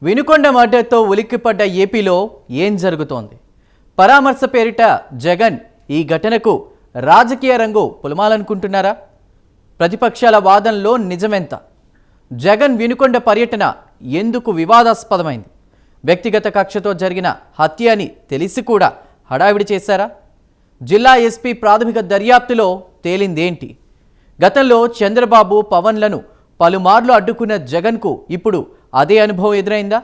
వినుకొండ మర్డర్తో ఉలిక్కిపడ్డ ఏపీలో ఏం జరుగుతోంది? పరామర్శ పేరిట జగన్ ఈ ఘటనకు రాజకీయ రంగు పులమాలనుకుంటున్నారా? ప్రతిపక్షాల వాదనలో నిజమెంత? జగన్ వినుకొండ పర్యటన ఎందుకు వివాదాస్పదమైంది? వ్యక్తిగత కక్షతో జరిగిన హత్య అని తెలిసి కూడా హడావిడి చేశారా? జిల్లా ఎస్పీ ప్రాథమిక దర్యాప్తులో తేలిందేంటి? గతంలో చంద్రబాబు పవన్లను పలుమార్లు అడ్డుకున్న జగన్కు ఇప్పుడు అదే అనుభవం ఎదురైందా?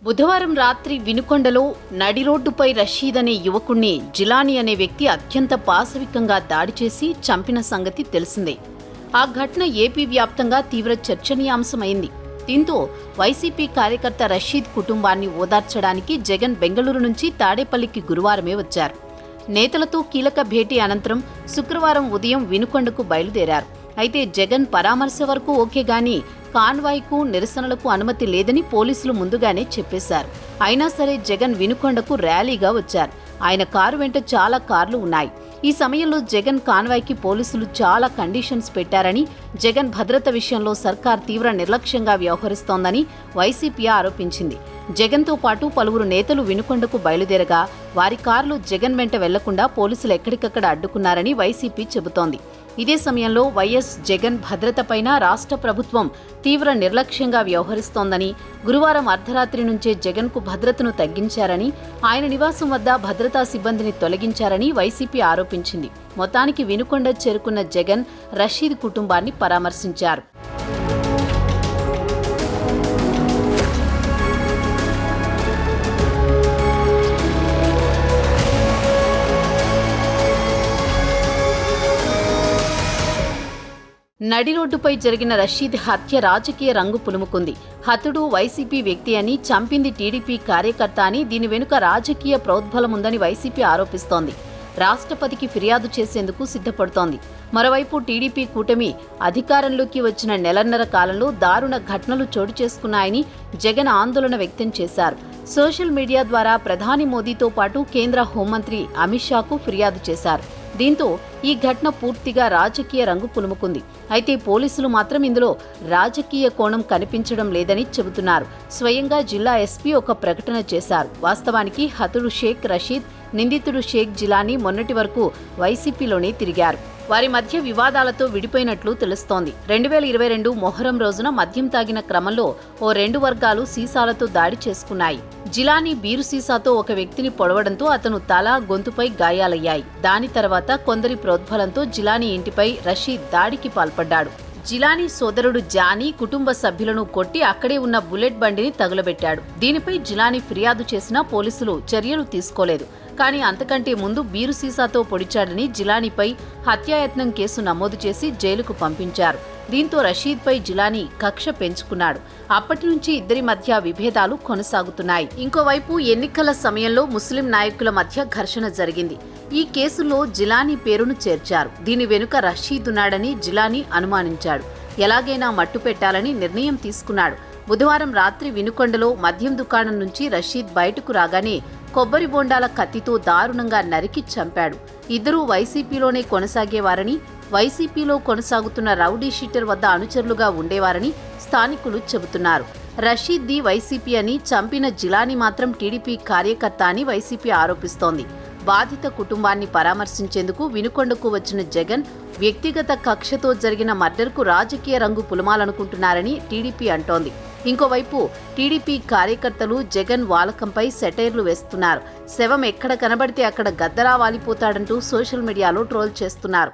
బుధవారం రాత్రి వినుకొండలో నడి రోడ్డుపై రషీద్ అనే యువకుణ్ణి జిలానీ అనే వ్యక్తి అత్యంత పాశవికంగా దాడి చేసి చంపిన సంగతి తెలిసిందే. ఆ ఘటన ఏపీ వ్యాప్తంగా తీవ్ర చర్చనీయాంశమైంది. దీంతో వైసీపీ కార్యకర్త రషీద్ కుటుంబాన్ని ఓదార్చడానికి జగన్ బెంగళూరు నుంచి తాడేపల్లికి గురువారమే వచ్చారు. నేతలతో కీలక భేటీ అనంతరం శుక్రవారం ఉదయం వినుకొండకు బయలుదేరారు. అయితే జగన్ పరామర్శ వరకు ఓకే గాని కాన్వాయ్కు నిరసనలకు అనుమతి లేదని పోలీసులు ముందుగానే చెప్పేశారు. అయినా సరే జగన్ వినుకొండకు ర్యాలీగా వచ్చారు. ఆయన కారు వెంట చాలా కార్లు ఉన్నాయి. ఈ సమయంలో జగన్ కాన్వాయ్కి పోలీసులు చాలా కండిషన్స్ పెట్టారని, జగన్ భద్రత విషయంలో సర్కార్ తీవ్ర నిర్లక్ష్యంగా వ్యవహరిస్తోందని వైసీపీ ఆరోపించింది. జగన్తో పాటు పలువురు నేతలు వినుకొండకు బయలుదేరగా వారి కార్లు జగన్ వెంట వెళ్లకుండా పోలీసులు ఎక్కడికక్కడ అడ్డుకున్నారని వైసీపీ చెబుతోంది. ఇదే సమయంలో వైఎస్ జగన్ భద్రతపైన రాష్ట్ర ప్రభుత్వం తీవ్ర నిర్లక్ష్యంగా వ్యవహరిస్తోందని, గురువారం అర్ధరాత్రి నుంచే జగన్కు భద్రతను తగ్గించారని, ఆయన నివాసం వద్ద భద్రతా సిబ్బందిని తొలగించారని వైసీపీ ఆరోపించింది. మొత్తానికి వినుకొండ చేరుకున్న జగన్ రషీద్ కుటుంబాన్ని పరామర్శించారు. నడి రోడ్డుపై జరిగిన రషీద్ హత్య రాజకీయ రంగు పులుముకుంది. హతుడు వైసీపీ వ్యక్తి అని, చంపింది టీడీపీ కార్యకర్త అని, దీని వెనుక రాజకీయ ప్రోద్బలముందని వైసీపీ ఆరోపిస్తోంది. రాష్ట్రపతికి ఫిర్యాదు చేసేందుకు సిద్ధపడుతోంది. మరోవైపు టీడీపీ కూటమి అధికారంలోకి వచ్చిన నెలన్నర కాలంలో దారుణ ఘటనలు చోటు చేసుకున్నాయని జగన్ ఆందోళన వ్యక్తం చేశారు. సోషల్ మీడియా ద్వారా ప్రధాని మోదీతో పాటు కేంద్ర హోంమంత్రి అమిత్ షాకు ఫిర్యాదు చేశారు. దీంతో ఈ ఘటన పూర్తిగా రాజకీయ రంగు పులుముకుంది. అయితే పోలీసులు మాత్రం ఇందులో రాజకీయ కోణం కనిపించడం లేదని చెబుతున్నారు. స్వయంగా జిల్లా ఎస్పీ ఒక ప్రకటన చేశారు. వాస్తవానికి హతుడు షేక్ రషీద్, నిందితుడు షేక్ జిలానీ మొన్నటి వరకు వైసీపీలోనే తిరిగారు. వారి మధ్య వివాదాలతో విడిపోయినట్లు తెలుస్తోంది. 2022 మొహరం రోజున మద్యం తాగిన క్రమంలో ఓ రెండు వర్గాలు సీసాలతో దాడి చేసుకున్నాయి. జిలానీ బీరు సీసాతో ఒక వ్యక్తిని పొడవడంతో అతను తల, గొంతుపై గాయాలయ్యాయి. దాని తర్వాత కొందరి ప్రోద్బలంతో జిలానీ ఇంటిపై రషీద్ దాడికి పాల్పడ్డాడు. జిలానీ సోదరుడు జానీ కుటుంబ సభ్యులను కొట్టి అక్కడే ఉన్న బుల్లెట్ బండిని తగులబెట్టాడు. దీనిపై జిలానీ ఫిర్యాదు చేసినా పోలీసులు చర్యలు తీసుకోలేదు. కానీ అంతకంటే ముందు బీరు సీసాతో పొడిచాడని జిలానీపై హత్యాయత్నం కేసు నమోదు చేసి జైలుకు పంపించారు. దీంతో రషీద్పై జిలానీ కక్ష పెంచుకున్నాడు. అప్పటి నుంచి ఇద్దరి మధ్య విభేదాలు కొనసాగుతున్నాయి. ఇంకోవైపు ఎన్నికల సమయంలో ముస్లిం నాయకుల మధ్య ఘర్షణ జరిగింది. ఈ కేసులో జిలానీ పేరును చేర్చారు. దీని వెనుక రషీద్ ఉన్నాడని జిలానీ అనుమానించాడు. ఎలాగైనా మట్టు పెట్టాలని నిర్ణయం తీసుకున్నాడు. బుధవారం రాత్రి వినుకొండలో మద్యం దుకాణం నుంచి రషీద్ బయటకు రాగానే కొబ్బరి బొండాల కత్తితో దారుణంగా నరికి చంపాడు. ఇద్దరూ వైసీపీలోనే కొనసాగేవారని, వైసీపీలో కొనసాగుతున్న రౌడీ షీటర్ వద్ద అనుచరులుగా ఉండేవారని స్థానికులు చెబుతున్నారు. రషీద్ది వైసీపీ అని, చంపిన జిలానీ మాత్రం టీడీపీ కార్యకర్త అని వైసీపీ ఆరోపిస్తోంది. బాధిత కుటుంబాన్ని పరామర్శించేందుకు వినుకొండకు వచ్చిన జగన్ వ్యక్తిగత కక్షతో జరిగిన మర్డర్కు రాజకీయ రంగు పులమాలనుకుంటున్నారని టీడీపీ అంటోంది. ఇంకోవైపు టీడీపీ కార్యకర్తలు జగన్ వాలకంపై సెటైర్లు వేస్తున్నారు. శవం ఎక్కడ కనబడితే అక్కడ గద్దరా వాలిపోతాడంటూ సోషల్ మీడియాలో ట్రోల్ చేస్తున్నారు.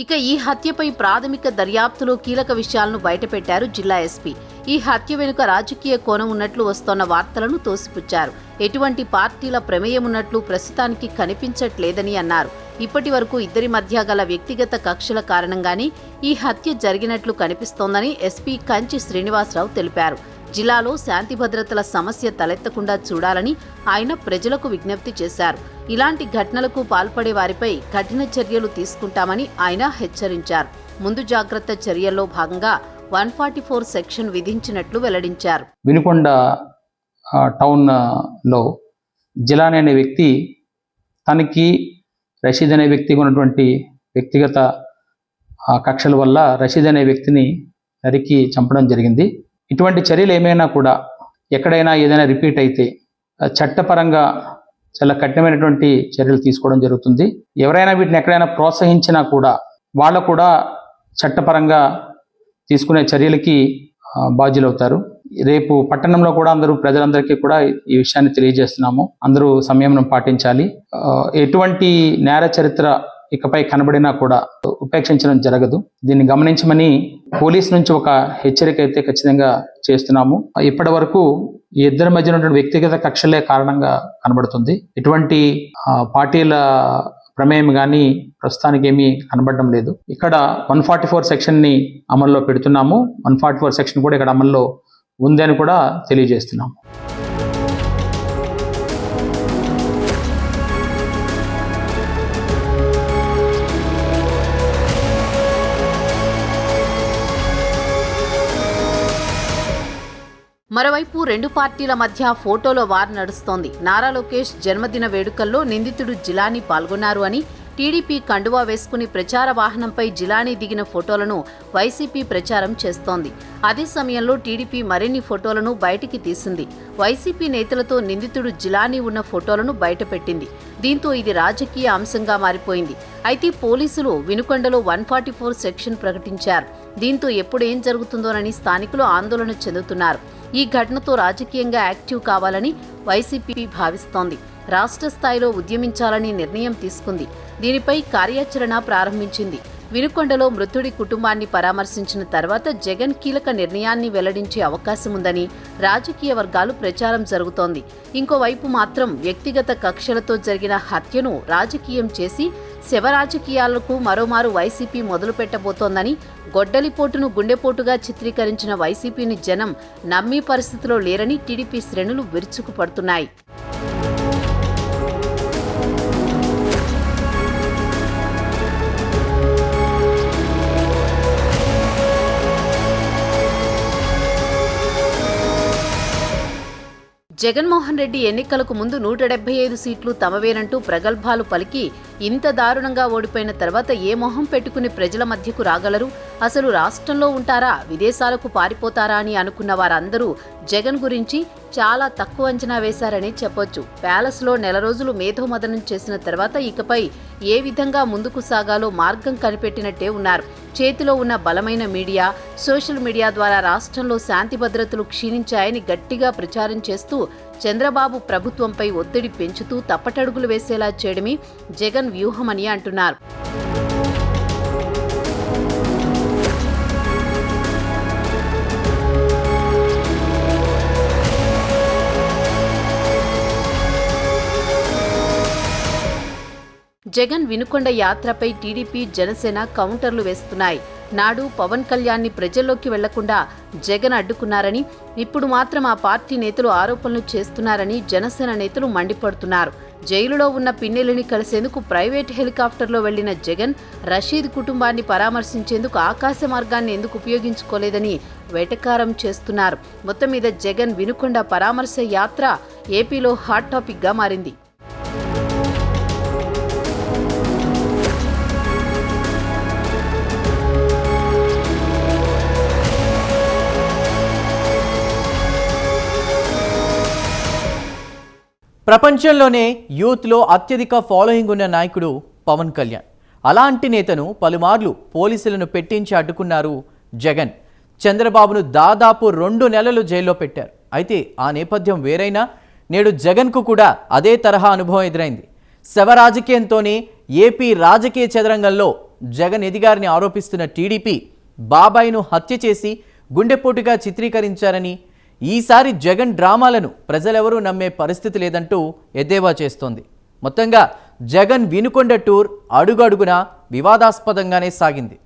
ఇక ఈ హత్యపై ప్రాథమిక దర్యాప్తులో కీలక విషయాలను బయటపెట్టారు జిల్లా ఎస్పీ. ఈ హత్య వెనుక రాజకీయ కోణం ఉన్నట్లు వస్తోన్న వార్తలను తోసిపుచ్చారు. ఎటువంటి పార్టీల ప్రమేయం ఉన్నట్లు ప్రస్తుతానికి కనిపించట్లేదని అన్నారు. ఇప్పటి వరకు ఇద్దరి మధ్య గల వ్యక్తిగత కక్షల కారణంగానే ఈ హత్య జరిగినట్లు కనిపిస్తోందని ఎస్పీ కంచి శ్రీనివాసరావు తెలిపారు. జిల్లాలో శాంతి భద్రతల సమస్య తలెత్తకుండా చూడాలని ఆయన ప్రజలకు విజ్ఞప్తి చేశారు. ఇలాంటి ఘటనలకు పాల్పడే వారిపై కఠిన చర్యలు తీసుకుంటామని ఆయన హెచ్చరించారు. ముందు జాగ్రత్త చర్యల్లో భాగంగా 144 సెక్షన్ విధించినట్లు వెల్లడించారు. వినుకొండ టౌన్లో జిలాని అనే వ్యక్తి తనకి రషీద్ అనే వ్యక్తికి ఉన్నటువంటి వ్యక్తిగత కక్షల వల్ల రషీద్ అనే వ్యక్తిని నరికి చంపడం జరిగింది. ఇటువంటి చర్యలు ఏమైనా కూడా ఎక్కడైనా ఏదైనా రిపీట్ అయితే చట్టపరంగా చాలా కఠినమైనటువంటి చర్యలు తీసుకోవడం జరుగుతుంది. ఎవరైనా వీటిని ఎక్కడైనా ప్రోత్సహించినా కూడా వాళ్ళు కూడా చట్టపరంగా తీసుకునే చర్యలకి బాధ్యులవుతారు. రేపు పట్టణంలో కూడా ప్రజలందరికీ కూడా ఈ విషయాన్ని తెలియజేస్తున్నాము. అందరూ సంయమనం పాటించాలి. ఎటువంటి నేర చరిత్ర ఇకపై కనబడినా కూడా ఉపేక్షించడం జరగదు. దీన్ని గమనించమని పోలీస్ నుంచి ఒక హెచ్చరిక అయితే ఖచ్చితంగా చేస్తున్నాము. ఇప్పటి వరకు ఈ ఇద్దరి మధ్య ఉన్నటువంటి వ్యక్తిగత కక్షలే కారణంగా కనబడుతుంది. ఎటువంటి పార్టీల ప్రమేయం కానీ ప్రస్తుతానికి ఏమీ కనబడడం లేదు. ఇక్కడ 144 సెక్షన్ని అమల్లో పెడుతున్నాము. 144 సెక్షన్ కూడా ఇక్కడ అమల్లో ఉంది అని కూడా తెలియజేస్తున్నాము. మరోవైపు రెండు పార్టీల మధ్య ఫోటోల వార్ నడుస్తోంది. నారా లోకేష్ జన్మదిన వేడుకల్లో నిందితుడు జిలానీ పాల్గొన్నారు అని టీడీపీ కండువా వేసుకుని ప్రచార వాహనంపై జిలానీ దిగిన ఫోటోలను వైసీపీ ప్రచారం చేస్తోంది. అదే సమయంలో టీడీపీ మరిన్ని ఫోటోలను బయటికి తీసింది. వైసీపీ నేతలతో నిందితుడు జిలానీ ఉన్న ఫోటోలను బయటపెట్టింది. దీంతో ఇది రాజకీయ అంశంగా మారిపోయింది. అయితే పోలీసులు వినుకొండలో 144 సెక్షన్ ప్రకటించారు. దీంతో ఎప్పుడు ఏం జరుగుతుందోనని స్థానికులు ఆందోళన చెందుతున్నారు. ఈ ఘటనతో రాజకీయంగా యాక్టివ్ కావాలని వైసీపీ భావిస్తోంది. రాష్ట్ర స్థాయిలో ఉద్యమించాలని నిర్ణయం తీసుకుంది. దీనిపై కార్యాచరణ ప్రారంభించింది. వినుకొండలో మృతుడి కుటుంబాన్ని పరామర్శించిన తర్వాత జగన్ కీలక నిర్ణయాన్ని వెల్లడించే అవకాశం ఉందని రాజకీయ వర్గాలు ప్రచారం జరుగుతోంది. ఇంకోవైపు మాత్రం వ్యక్తిగత కక్షలతో జరిగిన హత్యను రాజకీయం చేసి శవ రాజకీయాలకు మరోమారు వైసీపీ మొదలు పెట్టబోతోందని, గొడ్డలిపోటును గుండెపోటుగా చిత్రీకరించిన వైసీపీని జనం నమ్మే పరిస్థితిలో లేరని టీడీపీ శ్రేణులు విరుచుకుపడుతున్నాయి. జగన్మోహన్ రెడ్డి ఎన్నికలకు ముందు 175 సీట్లు తమవేనంటూ ప్రగల్భాలు పలికి ఇంత దారుణంగా ఓడిపోయిన తర్వాత ఏ మొహం పెట్టుకుని ప్రజల మధ్యకు రాగలరు? అసలు రాష్ట్రంలో ఉంటారా, విదేశాలకు పారిపోతారా అని అనుకున్న వారందరూ జగన్ గురించి చాలా తక్కువ అంచనా వేశారని చెప్పొచ్చు. ప్యాలెస్లో నెల రోజులు మేధోమథనం చేసిన తర్వాత ఇకపై ఏ విధంగా ముందుకు సాగాలో మార్గం కనిపెట్టినట్టే ఉన్నారు. చేతిలో ఉన్న బలమైన మీడియా, సోషల్ మీడియా ద్వారా రాష్ట్రంలో శాంతి భద్రతలు క్షీణించాయని గట్టిగా ప్రచారం చేస్తూ చంద్రబాబు ప్రభుత్వంపై ఒత్తిడి పెంచుతూ తప్పటడుగులు వేసేలా చేయడమే జగన్ వ్యూహమని అంటున్నారు. జగన్ వినుకొండ యాత్రపై టీడీపీ, జనసేన కౌంటర్లు వేస్తున్నాయి. నాడు పవన్ కళ్యాణ్ని ప్రజల్లోకి వెళ్లకుండా జగన్ అడ్డుకున్నారని, ఇప్పుడు మాత్రం ఆ పార్టీ నేతలు ఆరోపణలు చేస్తున్నారని జనసేన నేతలు మండిపడుతున్నారు. జైలులో ఉన్న పిన్నెల్లిని కలిసేందుకు ప్రైవేట్ హెలికాప్టర్లో వెళ్లిన జగన్ రషీద్ కుటుంబాన్ని పరామర్శించేందుకు ఆకాశ మార్గాన్ని ఎందుకు ఉపయోగించుకోలేదని వెటకారం చేస్తున్నారు. మొత్తం మీద జగన్ వినుకొండ పరామర్శ యాత్ర ఏపీలో హాట్ టాపిక్గా మారింది. ప్రపంచంలోనే యూత్లో అత్యధిక ఫాలోయింగ్ ఉన్న నాయకుడు పవన్ కళ్యాణ్. అలాంటి నేతను పలుమార్లు పోలీసులను పెట్టించి అడ్డుకున్నారు జగన్. చంద్రబాబును దాదాపు 2 నెలలు జైల్లో పెట్టారు. అయితే ఆ నేపథ్యం వేరైనా నేడు జగన్కు కూడా అదే తరహా అనుభవం ఎదురైంది. శవ రాజకీయంతోనే ఏపీ రాజకీయ చదరంగంలో జగన్ ఎదిగారని ఆరోపిస్తున్న టీడీపీ బాబాయిను హత్య చేసి గుండెపోటుగా చిత్రీకరించారని, ఈసారి జగన్ డ్రామాలను ప్రజలెవరూ నమ్మే పరిస్థితి లేదంటూ ఎద్దేవా చేస్తోంది. మొత్తంగా జగన్ వినుకొండ టూర్ అడుగడుగునా వివాదాస్పదంగానే సాగింది.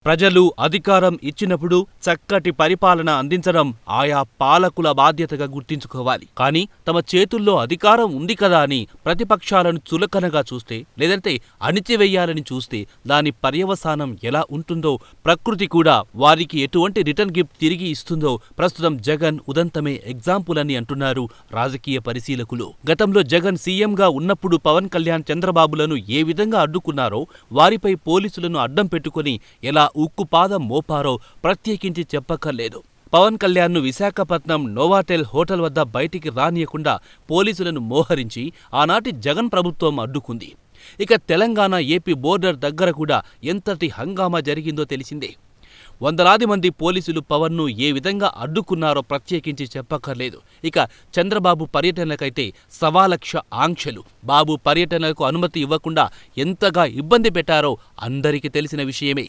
ప్రజలు అధికారం ఇచ్చినప్పుడు చక్కటి పరిపాలన అందించడం ఆయా పాలకుల బాధ్యతగా గుర్తించుకోవాలి. కానీ తమ చేతుల్లో అధికారం ఉంది కదా అని ప్రతిపక్షాలను చులకనగా చూస్తే, లేదంటే అణిచివేయాలని చూస్తే దాని పర్యవసానం ఎలా ఉంటుందో, ప్రకృతి కూడా వారికి ఎటువంటి రిటర్న్ గిఫ్ట్ తిరిగి ఇస్తుందో ప్రస్తుతం జగన్ ఉదంతమే ఎగ్జాంపుల్ అని అంటున్నారు రాజకీయ పరిశీలకులు. గతంలో జగన్ సీఎంగా ఉన్నప్పుడు పవన్ కళ్యాణ్, చంద్రబాబులను ఏ విధంగా అడ్డుకున్నారో, వారిపై పోలీసులను అడ్డం పెట్టుకుని ఎలా ఉక్కుపాదం మోపారో ప్రత్యేకించి చెప్పక్కర్లేదు. పవన్ కళ్యాణ్ను విశాఖపట్నం నోవాటెల్ హోటల్ వద్ద బయటికి రానియకుండా పోలీసులను మోహరించి ఆనాటి జగన్ ప్రభుత్వం అడ్డుకుంది. ఇక తెలంగాణ ఏపీ బోర్డర్ దగ్గర కూడా ఎంతటి హంగామా జరిగిందో తెలిసిందే. వందలాది మంది పోలీసులు పవన్ను ఏ విధంగా అడ్డుకున్నారో ప్రత్యేకించి చెప్పక్కర్లేదు. ఇక చంద్రబాబు పర్యటనకైతే 1,00,000 ఆంక్షలు. బాబు పర్యటనకు అనుమతి ఇవ్వకుండా ఎంతగా ఇబ్బంది పెట్టారో అందరికీ తెలిసిన విషయమే.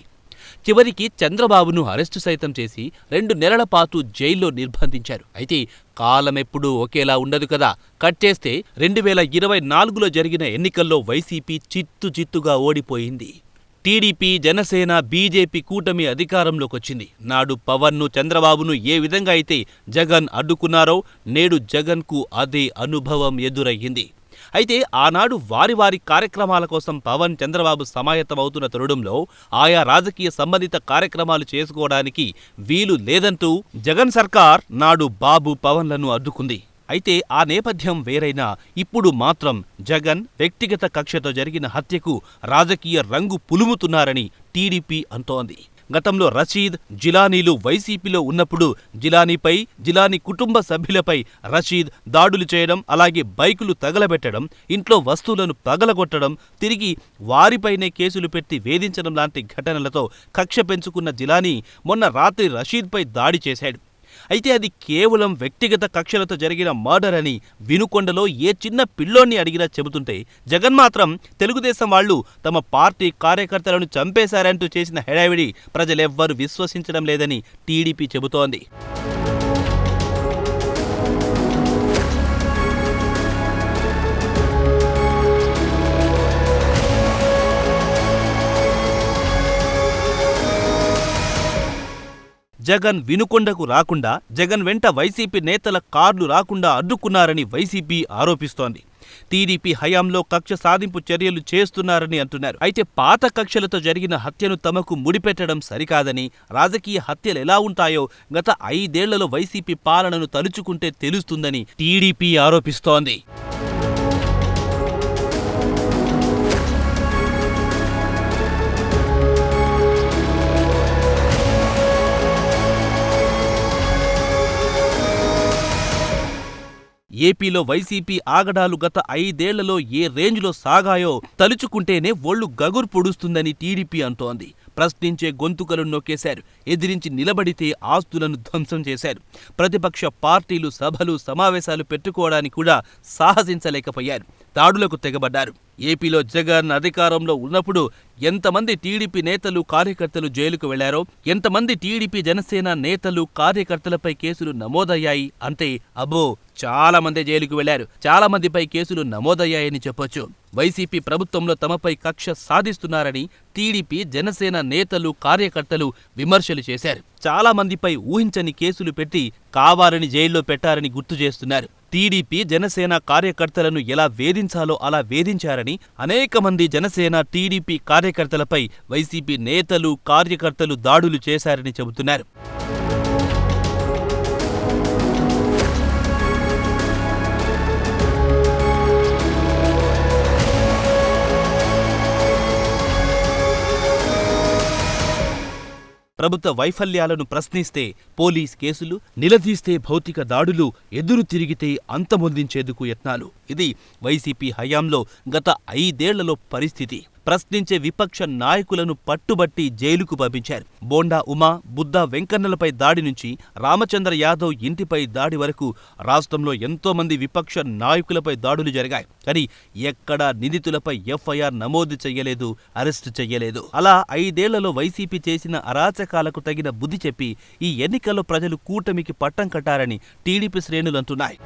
చివరికి చంద్రబాబును అరెస్టు సైతం చేసి 2 నెలల పాటు జైల్లో నిర్బంధించారు. అయితే కాలమెప్పుడూ ఒకేలా ఉండదు కదా. కట్ చేస్తే 2024లో జరిగిన ఎన్నికల్లో వైసీపీ చిత్తుగా ఓడిపోయింది. టీడీపీ, జనసేన, బీజేపీ కూటమి అధికారంలోకొచ్చింది. నాడు పవన్ను, చంద్రబాబును ఏ విధంగా అయితే జగన్ అడ్డుకున్నారో నేడు జగన్కు అదే అనుభవం ఎదురయ్యింది. అయితే ఆనాడు వారి కార్యక్రమాల కోసం పవన్, చంద్రబాబు సమాయత్తమవుతున్న తరుణంలో ఆయా రాజకీయ సంబంధిత కార్యక్రమాలు చేసుకోవడానికి వీలు లేదంటూ జగన్ సర్కార్ నాడు బాబు, పవన్లను అడ్డుకుంది. అయితే ఆ నేపథ్యం వేరైనా ఇప్పుడు మాత్రం జగన్ వ్యక్తిగత కక్షతో జరిగిన హత్యకు రాజకీయ రంగు పులుముతున్నారని టీడీపీ అంటోంది. గతంలో రషీద్, జిలానీలు వైసీపీలో ఉన్నప్పుడు జిలానీ కుటుంబ సభ్యులపై రషీద్ దాడులు చేయడం, అలాగే బైకులు తగలబెట్టడం, ఇంట్లో వస్తువులను పగలగొట్టడం, తిరిగి వారిపైనే కేసులు పెట్టి వేధించడం లాంటి ఘటనలతో కక్ష పెంచుకున్న జిలానీ మొన్న రాత్రి రషీద్పై దాడి చేశాడు. అయితే అది కేవలం వ్యక్తిగత కక్షలతో జరిగిన మర్డర్ అని వినుకొండలో ఏ చిన్న పిల్లోన్ని అడిగినా చెబుతుంటే, జగన్ మాత్రం తెలుగుదేశం వాళ్లు తమ పార్టీ కార్యకర్తలను చంపేశారంటూ చేసిన హడావిడి ప్రజలెవ్వరూ విశ్వసించడం లేదని టీడీపీ చెబుతోంది. జగన్ వినుకొండకు రాకుండా, జగన్ వెంట వైసీపీ నేతల కార్లు రాకుండా అడ్డుకున్నారని వైసీపీ ఆరోపిస్తోంది. టీడీపీ హయాంలో కక్ష సాధింపు చర్యలు చేస్తున్నారని అంటున్నారు. అయితే పాత కక్షలతో జరిగిన హత్యను తమకు ముడిపెట్టడం సరికాదని, రాజకీయ హత్యలు ఎలా ఉంటాయో గత 5 ఏళ్లలో వైసీపీ పాలనను తలుచుకుంటే తెలుస్తుందని టీడీపీ ఆరోపిస్తోంది. ఏపీలో వైసీపీ ఆగడాలు గత 5 ఏళ్లలో ఏ రేంజ్లో సాగాయో తలుచుకుంటేనే ఒళ్ళు గగురు పొడుస్తుందని టీడీపీ అంటోంది. ప్రశ్నించే గొంతుకలను నొక్కేశారు. ఎదిరించి నిలబడితే ఆస్తులను ధ్వంసం చేశారు. ప్రతిపక్ష పార్టీలు సభలు, సమావేశాలు పెట్టుకోవడానికి కూడా సాహసించలేకపోయారు. దాడులకు తెగబడ్డారు. ఏపీలో జగన్ అధికారంలో ఉన్నప్పుడు ఎంతమంది టీడీపీ నేతలు, కార్యకర్తలు జైలుకు వెళ్లారో, ఎంతమంది టీడీపీ, జనసేన నేతలు, కార్యకర్తలపై కేసులు నమోదయ్యాయి అంటే అబ్బో చాలా మంది జైలుకు వెళ్లారు. చాలా మందిపై కేసులు నమోదయ్యాయని చెప్పొచ్చు. వైసీపీ ప్రభుత్వంలో తమపై కక్ష సాధిస్తున్నారని టీడీపీ, జనసేన నేతలు, కార్యకర్తలు విమర్శలు చేశారు. చాలా మందిపై ఊహించని కేసులు పెట్టి కావాలని జైల్లో పెట్టారని గుర్తు చేస్తున్నారు. టీడీపీ, జనసేన కార్యకర్తలను ఎలా వేధించాలో అలా వేధించారని అనేక మంది జనసేన, టీడీపీ కార్యకర్తలపై వైసీపీ నేతలు, కార్యకర్తలు దాడులు చేశారని చెబుతున్నారు. ప్రభుత్వ వైఫల్యాలను ప్రశ్నిస్తే పోలీస్ కేసులు, నిలదీస్తే భౌతిక దాడులు, ఎదురు తిరిగితే అంతమొందించేందుకు యత్నాలు. ఇది వైసీపీ హయాంలో గత 5 ఏళ్లలో పరిస్థితి. ప్రశ్నించే విపక్ష నాయకులను పట్టుబట్టి జైలుకు పంపించారు. బోండా ఉమా, బుద్దా వెంకన్నలపై దాడి నుంచి రామచంద్ర యాదవ్ ఇంటిపై దాడి వరకు రాష్ట్రంలో ఎంతో మంది విపక్ష నాయకులపై దాడులు జరిగాయి. కానీ ఎక్కడా నిందితులపై ఎఫ్ఐఆర్ నమోదు చెయ్యలేదు, అరెస్టు చెయ్యలేదు. అలా 5 ఏళ్లలో వైసీపీ చేసిన అరాచకాలకు తగిన బుద్ధి చెప్పి ఈ ఎన్నికల్లో ప్రజలు కూటమికి పట్టం కట్టారని టీడీపీ శ్రేణులు అంటున్నాయి.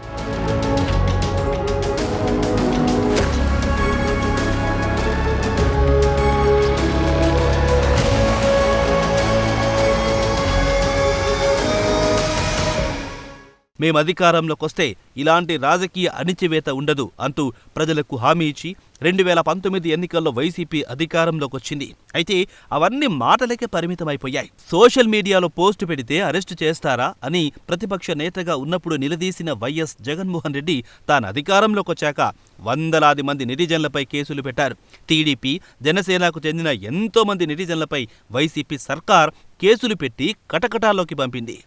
మేం అధికారంలోకొస్తే ఇలాంటి రాజకీయ అణిచివేత ఉండదు అంటూ ప్రజలకు హామీ ఇచ్చి 2019 ఎన్నికల్లో వైసీపీ అధికారంలోకొచ్చింది. అయితే అవన్నీ మాటలకే పరిమితమైపోయాయి. సోషల్ మీడియాలో పోస్టు పెడితే అరెస్టు చేస్తారా అని ప్రతిపక్ష నేతగా ఉన్నప్పుడు నిలదీసిన వైఎస్ జగన్మోహన్ రెడ్డి తాను అధికారంలోకొచ్చాక వందలాది మంది నెటిజన్లపై కేసులు పెట్టారు. టీడీపీ, జనసేనకు చెందిన ఎంతో మంది నెటిజన్లపై వైసీపీ సర్కార్ కేసులు పెట్టి కటకటాల్లోకి పంపింది.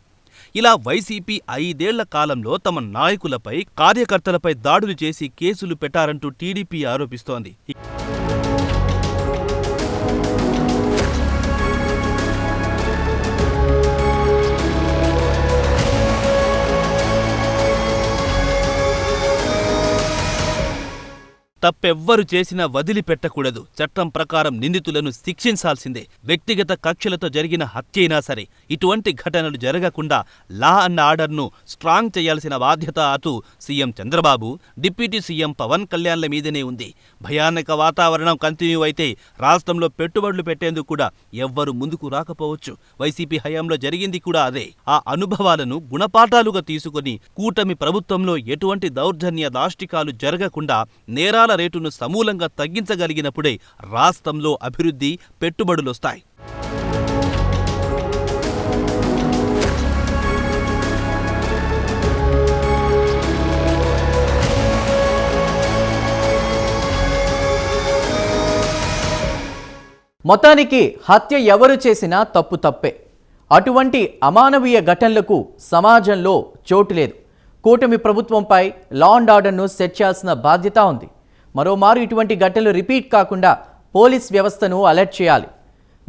ఇలా వైసీపీ 5 ఏళ్ల కాలంలో తమ నాయకులపై, కార్యకర్తలపై దాడులు చేసి కేసులు పెట్టారంటూ టీడీపీ ఆరోపిస్తోంది. తప్పెవ్వరు చేసినా వదిలిపెట్టకూడదు. చట్టం ప్రకారం నిందితులను శిక్షించాల్సిందే. వ్యక్తిగత కక్షలతో జరిగిన హత్యైనా సరే ఇటువంటి ఘటనలు జరగకుండా లా అండ్ ఆర్డర్ను స్ట్రాంగ్ చేయాల్సిన బాధ్యత అటు CM Chandrababu, deputy CM Pawan కళ్యాణ్ల మీదనే ఉంది. భయానక వాతావరణం కంటిన్యూ అయితే రాష్ట్రంలో పెట్టుబడులు పెట్టేందుకు కూడా ఎవ్వరు ముందుకు రాకపోవచ్చు. వైసీపీ హయాంలో జరిగింది కూడా అదే. ఆ అనుభవాలను గుణపాఠాలుగా తీసుకుని కూటమి ప్రభుత్వంలో ఎటువంటి దౌర్జన్య దాష్టికాలు జరగకుండా నేరాల రేటును సమూలంగా తగ్గించగలిగినప్పుడే రాష్ట్రంలో అభివృద్ధి, పెట్టుబడులొస్తాయి. మొత్తానికి హత్య ఎవరు చేసినా తప్పు తప్పే. అటువంటి అమానవీయ ఘటనలకు సమాజంలో చోటు లేదు. కూటమి ప్రభుత్వంపై లా అండ్ ఆర్డర్ను సెట్ చేయాల్సిన బాధ్యత ఉంది. మరోమారు ఇటువంటి ఘటనలు రిపీట్ కాకుండా పోలీస్ వ్యవస్థను అలర్ట్ చేయాలి.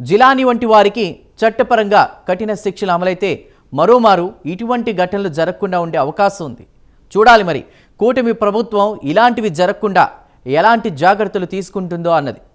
జిలానీ వంటి వారికి చట్టపరంగా కఠిన శిక్షలు అమలైతే మరోమారు ఇటువంటి ఘటనలు జరగకుండా ఉండే అవకాశం ఉంది. చూడాలి మరి కూటమి ప్రభుత్వం ఇలాంటివి జరగకుండా ఎలాంటి జాగ్రత్తలు తీసుకుంటుందో అన్నది.